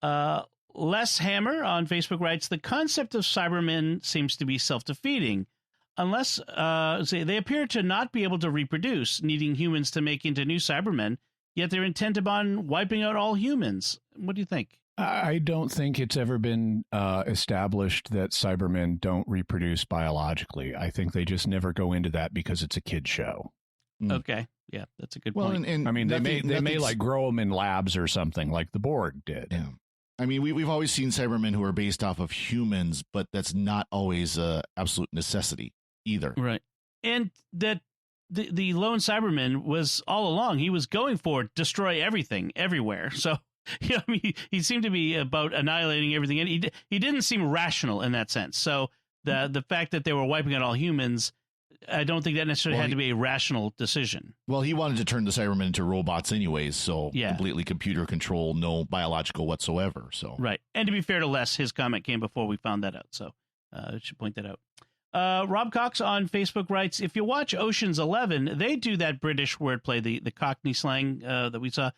Les Hammer on Facebook writes, the concept of Cybermen seems to be self-defeating. Unless they appear to not be able to reproduce, needing humans to make into new Cybermen, yet they're intent upon wiping out all humans. What do you think? I don't think it's ever been established that Cybermen don't reproduce biologically. I think they just never go into that because it's a kid's show. Okay. Yeah, that's a good point. And I mean, they may like grow them in labs or something like the Borg did. Yeah. I mean, we've always seen Cybermen who are based off of humans, but that's not always an absolute necessity either. Right. And that the lone Cyberman was all along, he was going for destroy everything everywhere. So, I mean, he seemed to be about annihilating everything. And he didn't seem rational in that sense. So the fact that they were wiping out all humans, I don't think that necessarily had to be a rational decision. Well, he wanted to turn the Cybermen into robots anyways, so completely computer control, no biological whatsoever. So right. And to be fair to Les, his comment came before we found that out, so I should point that out. Rob Cox on Facebook writes, if you watch Ocean's 11, they do that British wordplay, the Cockney slang that we saw,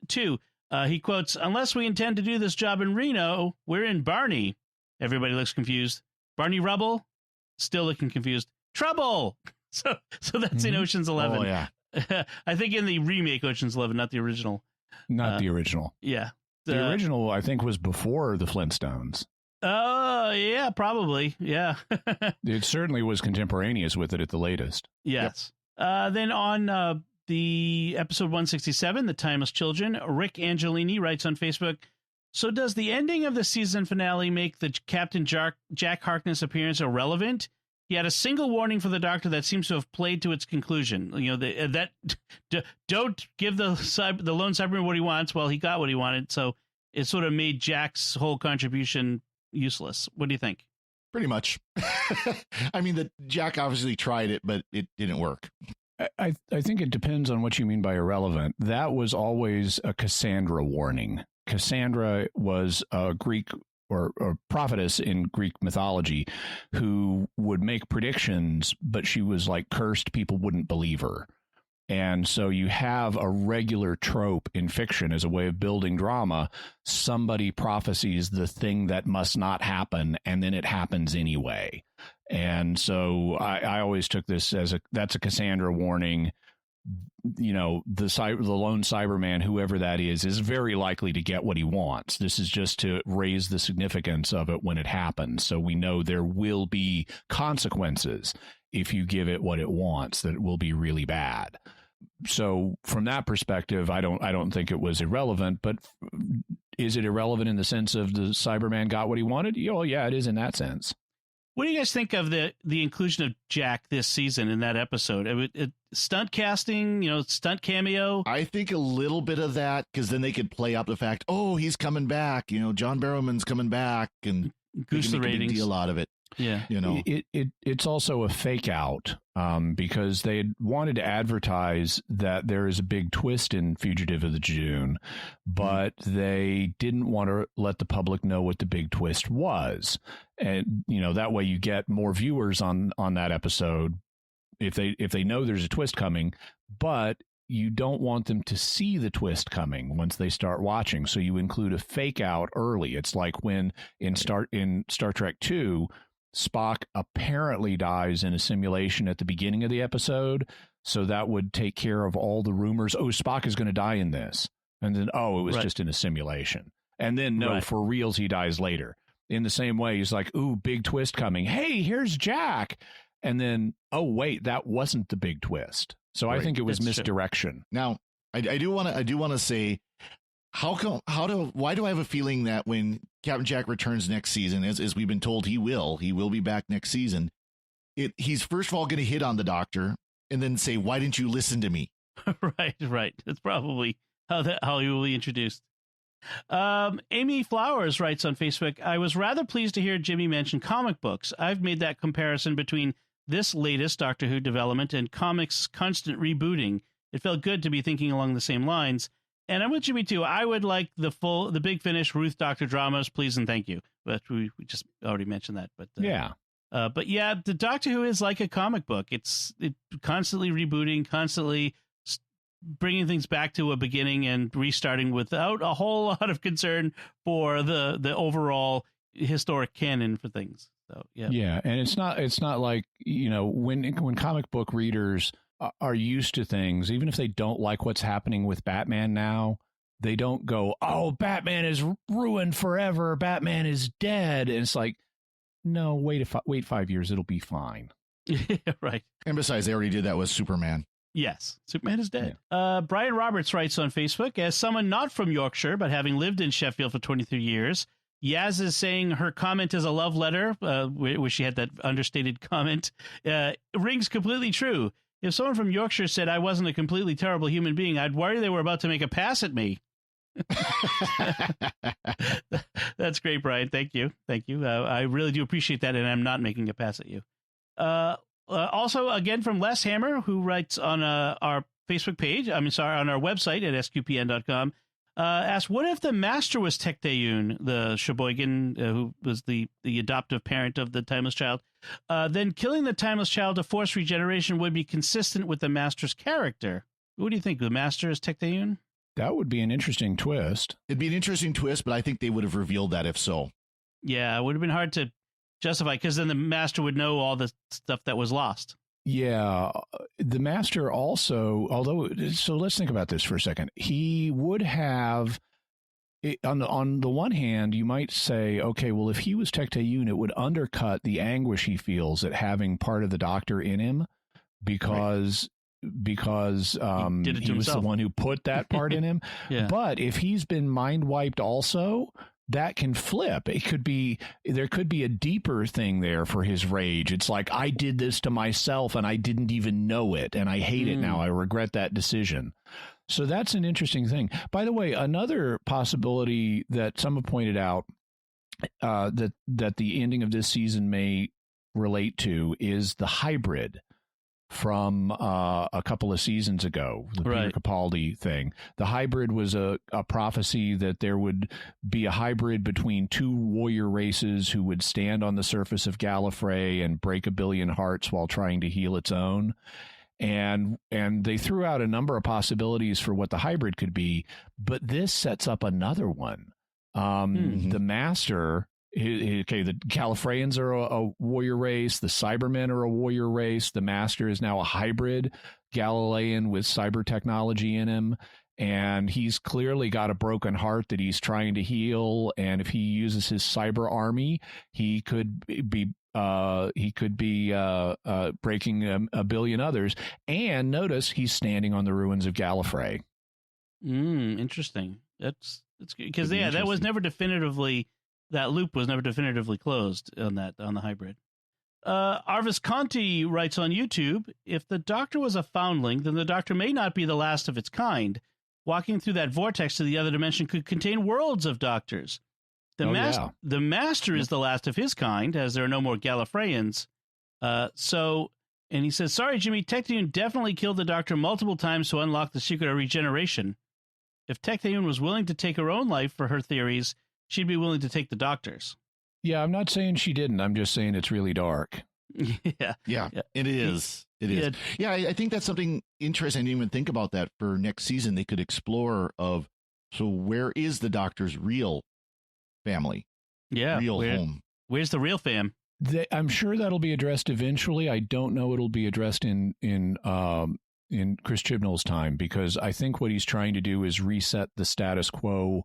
too. He quotes, unless we intend to do this job in Reno, we're in Barney. Everybody looks confused. Barney Rubble, still looking confused. Trouble. So that's in Ocean's 11. Oh, yeah. I think in the remake Ocean's 11, not the original. Not the original. Yeah. The original, I think, was before the Flintstones. Oh, yeah, probably. Yeah. It certainly was contemporaneous with it at the latest. Yes. Yep. Then on the episode 167, The Timeless Children, Rick Angelini writes on Facebook, so does the ending of the season finale make the Captain Jack Harkness appearance irrelevant? He had a single warning for the Doctor that seems to have played to its conclusion. You know, don't give the lone Cyberman what he wants. Well, he got what he wanted, so it sort of made Jack's whole contribution useless. What do you think? Pretty much. I mean, Jack obviously tried it, but it didn't work. I think it depends on what you mean by irrelevant. That was always a Cassandra warning. Cassandra was a Greek or prophetess in Greek mythology who would make predictions, but she was like cursed. People wouldn't believe her. And so you have a regular trope in fiction as a way of building drama. Somebody prophesies the thing that must not happen, and then it happens anyway. And so I always took this as that's a Cassandra warning. You know, the lone Cyberman, whoever that is very likely to get what he wants. This is just to raise the significance of it when it happens. So we know there will be consequences if you give it what it wants, that it will be really bad. So from that perspective, I don't think it was irrelevant, but is it irrelevant in the sense of the Cyberman got what he wanted? Oh, yeah, it is in that sense. What do you guys think of the inclusion of Jack this season in that episode? Stunt casting, stunt cameo? I think a little bit of that, because then they could play up the fact, oh, he's coming back. John Barrowman's coming back, and goose the ratings. A big deal out of it. Yeah, it's also a fake out because they had wanted to advertise that there is a big twist in Fugitive of the June, but they didn't want to let the public know what the big twist was, and that way you get more viewers on that episode if they know there's a twist coming, but you don't want them to see the twist coming once they start watching, so you include a fake out early. It's like when in Star Trek II, Spock apparently dies in a simulation at the beginning of the episode, so that would take care of all the rumors. Oh, Spock is going to die in this. And then, it was just in a simulation. And then, for reals, he dies later. In the same way, he's like, ooh, big twist coming. Hey, here's Jack. And then, oh, wait, that wasn't the big twist. So I think it was misdirection. Now, I do want to say, why do I have a feeling that when Captain Jack returns next season, as we've been told he will be back next season, he's first of all going to hit on the Doctor and then say, why didn't you listen to me? Right. That's probably how he will be introduced. Amy Flowers writes on Facebook, I was rather pleased to hear Jimmy mention comic books. I've made that comparison between this latest Doctor Who development and comics' constant rebooting. It felt good to be thinking along the same lines. And I'm with Jimmy, too. I would like the big finish Ruth Doctor dramas, please and thank you. But we just already mentioned that. But yeah. But yeah, the Doctor Who is like a comic book. It's constantly rebooting, constantly bringing things back to a beginning and restarting without a whole lot of concern for the overall historic canon for things. So yeah, and it's not like, you know, when comic book readers are used to things, even if they don't like what's happening with Batman now, they don't go, oh, Batman is ruined forever, Batman is dead. And it's like, no, wait 5 years, it'll be fine. Right. And besides, they already did that with Superman. Yes, Superman is dead. Yeah. Brian Roberts writes on Facebook, as someone not from Yorkshire, but having lived in Sheffield for 23 years, Yaz is saying her comment is a love letter, where she had that understated comment, rings completely true. If someone from Yorkshire said I wasn't a completely terrible human being, I'd worry they were about to make a pass at me. That's great, Brian. Thank you. I really do appreciate that, and I'm not making a pass at you. Also, again, from Les Hammer, who writes on our Facebook page, on our website at sqpn.com, asked, what if the Master was Tecteun, the Sheboygan, who was the adoptive parent of the Timeless Child? Then killing the Timeless Child to force regeneration would be consistent with the Master's character. What do you think? The Master is Tecteun? That would be an interesting twist. It'd be an interesting twist, but I think they would have revealed that if so. Yeah, it would have been hard to justify, because then the Master would know all the stuff that was lost. Yeah, the Master also, so let's think about this for a second. He would have, on the one hand, you might say, okay, well, if he was Tecteun, it would undercut the anguish he feels at having part of the Doctor in him, because he was the one who put that part in him. Yeah. But if he's been mind wiped also, that can flip. There could be a deeper thing there for his rage. It's like, I did this to myself and I didn't even know it, and I hate it now. I regret that decision. So that's an interesting thing. By the way, another possibility that some have pointed out that the ending of this season may relate to is the hybrid from a couple of seasons ago, the Peter Capaldi thing. The hybrid was a prophecy that there would be a hybrid between two warrior races who would stand on the surface of Gallifrey and break a billion hearts while trying to heal its own. And they threw out a number of possibilities for what the hybrid could be, but this sets up another one. The Master... Okay, the Gallifreyans are a warrior race. The Cybermen are a warrior race. The Master is now a hybrid Galilean with cyber technology in him. And he's clearly got a broken heart that he's trying to heal. And if he uses his cyber army, he could be breaking a billion others. And notice he's standing on the ruins of Gallifrey. Interesting. That's because that was never definitively. That loop was never definitively closed on the hybrid. Arvis Conti writes on YouTube, if the Doctor was a foundling, then the Doctor may not be the last of its kind. Walking through that vortex to the other dimension could contain worlds of Doctors. The Master is the last of his kind, as there are no more Gallifreyans. And he says, sorry, Jimmy, Tecteun definitely killed the Doctor multiple times to unlock the secret of regeneration. If Tecteun was willing to take her own life for her theories, she'd be willing to take the Doctor's. Yeah, I'm not saying she didn't. I'm just saying it's really dark. Yeah, it is. It is. Yeah, I think that's something interesting. I didn't even think about that for next season. They could explore so where is the Doctor's real family? Yeah. Real home. Where's the real fam? I'm sure that'll be addressed eventually. I don't know it'll be addressed in Chris Chibnall's time, because I think what he's trying to do is reset the status quo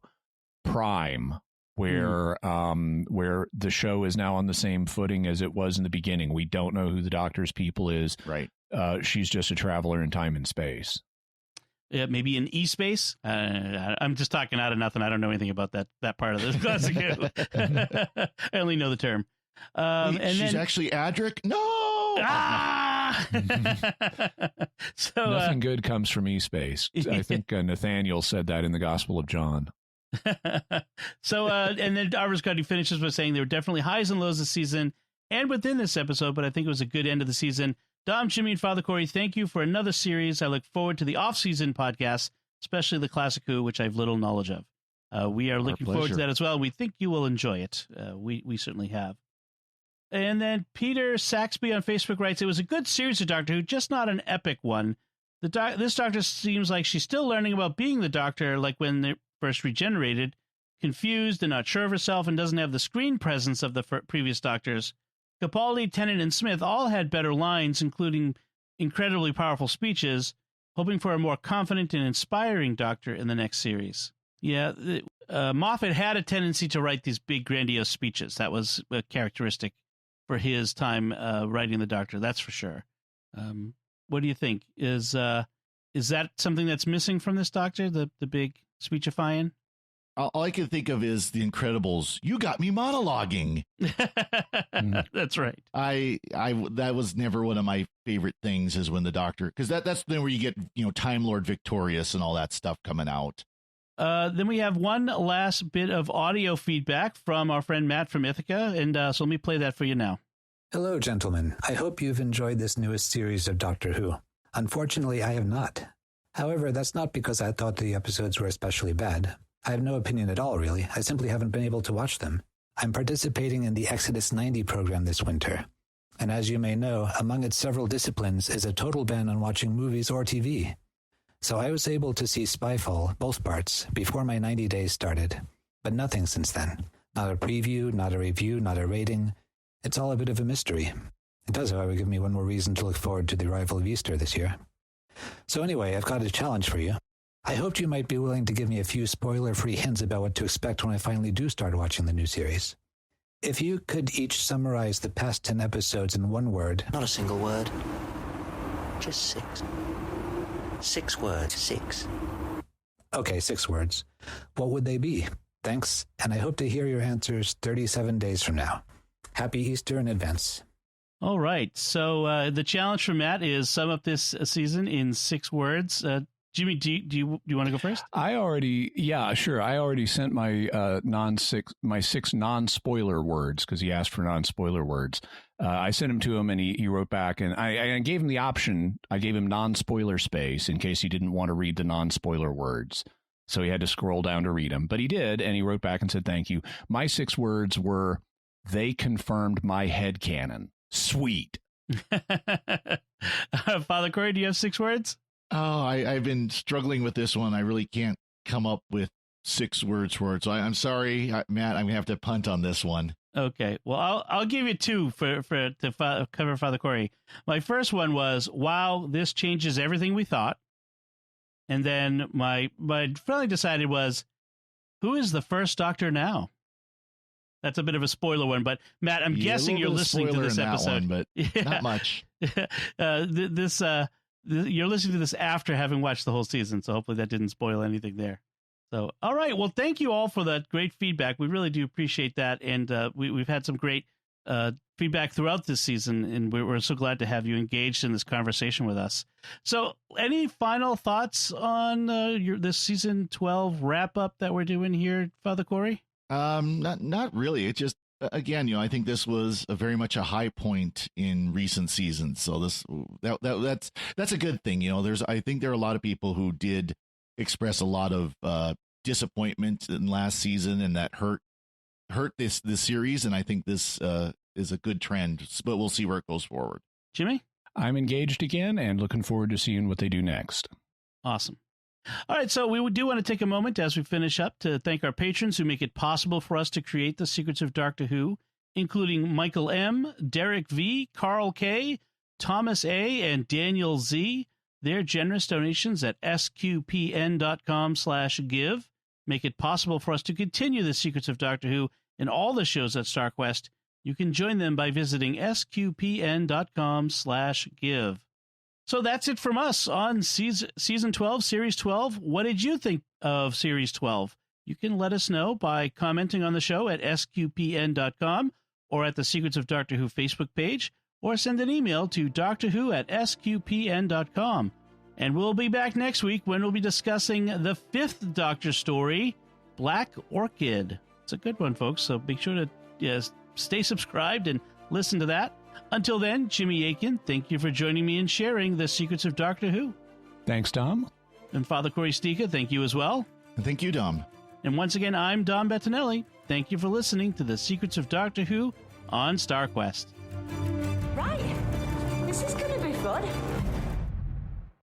prime, where the show is now on the same footing as it was in the beginning. We don't know who the Doctor's people is. Right. She's just a traveler in time and space. Yeah, maybe in E-space. I'm just talking out of nothing. I don't know anything about that part of the classic. I only know the term. She's actually Adric? No! So nothing good comes from E-space. I think Nathaniel said that in the Gospel of John. So, and then Arvis Cuddy finishes by saying there were definitely highs and lows this season and within this episode, but I think it was a good end of the season. Dom, Jimmy, and Father Cory, thank you for another series. I look forward to the off-season podcasts, especially the Classic Who, which I have little knowledge of. We are looking forward to that as well. We think you will enjoy it. We certainly have. And then Peter Saxby on Facebook writes, it was a good series of Doctor Who, just not an epic one. This Doctor seems like she's still learning about being the Doctor, like when they first regenerated, confused and not sure of herself, and doesn't have the screen presence of the previous Doctors. Capaldi, Tennant, and Smith all had better lines, including incredibly powerful speeches, hoping for a more confident and inspiring Doctor in the next series. Yeah, Moffat had a tendency to write these big, grandiose speeches. That was a characteristic for his time writing the Doctor, that's for sure. What do you think? Is that something that's missing from this Doctor, the big speechifying? All I can think of is The Incredibles. You got me monologuing. That's right. That was never one of my favorite things, is when the Doctor, because that's then where you get, Time Lord Victorious and all that stuff coming out. Then we have one last bit of audio feedback from our friend Matt from Ithaca, and so let me play that for you now. Hello, gentlemen. I hope you've enjoyed this newest series of Doctor Who. Unfortunately, I have not. However, that's not because I thought the episodes were especially bad. I have no opinion at all, really. I simply haven't been able to watch them. I'm participating in the Exodus 90 program this winter. And as you may know, among its several disciplines is a total ban on watching movies or TV. So I was able to see Spyfall, both parts, before my 90 days started. But nothing since then. Not a preview, not a review, not a rating. It's all a bit of a mystery. It does, however, give me one more reason to look forward to the arrival of Easter this year. So anyway, I've got a challenge for you. I hoped you might be willing to give me a few spoiler-free hints about what to expect when I finally do start watching the new series. If you could each summarize the past 10 episodes in one word... Not a single word. Just 6. 6 words. 6. Okay, 6 words. What would they be? Thanks, and I hope to hear your answers 37 days from now. Happy Easter in advance. All right, so the challenge for Matt is sum up this season in 6 words. Jimmy, do you want to go first? Sure. I already sent my my 6 non-spoiler words, because he asked for non-spoiler words. I sent him to him, and he wrote back, and I gave him the option. I gave him non-spoiler space in case he didn't want to read the non-spoiler words. So he had to scroll down to read them, but he did, and he wrote back and said, thank you. My 6 words were, they confirmed my headcanon. Sweet. Father Cory, do you have 6 words? Oh, I've been struggling with this one. I really can't come up with 6 words for it. So I'm sorry, Matt. I'm gonna have to punt on this one. Okay. Well, I'll give you 2 to cover Father Cory. My first one was, wow, this changes everything we thought. And then my finally decided was, who is the first Doctor now? That's a bit of a spoiler one, but Matt, I'm guessing you're listening to this episode, but not much. You're listening to this after having watched the whole season, so hopefully that didn't spoil anything there. So, all right. Well, thank you all for that great feedback. We really do appreciate that, and we've had some great feedback throughout this season, and we're so glad to have you engaged in this conversation with us. So, any final thoughts on this season 12 wrap up that we're doing here, Father Cory? Not really. It just, again, I think this was very much a high point in recent seasons. So that's a good thing. I think there are a lot of people who did express a lot of disappointment in last season, and that hurt this series. And I think this is a good trend, but we'll see where it goes forward. Jimmy? I'm engaged again and looking forward to seeing what they do next. Awesome. All right, so we do want to take a moment as we finish up to thank our patrons who make it possible for us to create the Secrets of Doctor Who, including Michael M., Derek V., Carl K., Thomas A., and Daniel Z. Their generous donations at sqpn.com/give make it possible for us to continue the Secrets of Doctor Who and all the shows at StarQuest. You can join them by visiting sqpn.com/give. So that's it from us on season 12, series 12. What did you think of series 12? You can let us know by commenting on the show at sqpn.com or at the Secrets of Doctor Who Facebook page, or send an email to doctorwho@sqpn.com. And we'll be back next week when we'll be discussing the 5th Doctor story, Black Orchid. It's a good one, folks, so make sure to stay subscribed and listen to that. Until then, Jimmy Aiken, thank you for joining me and sharing the secrets of Doctor Who. Thanks, Dom. And Father Corey Stika, thank you as well. And thank you, Dom. And once again, I'm Dom Bettinelli. Thank you for listening to the secrets of Doctor Who on StarQuest. Right. This is going to be fun.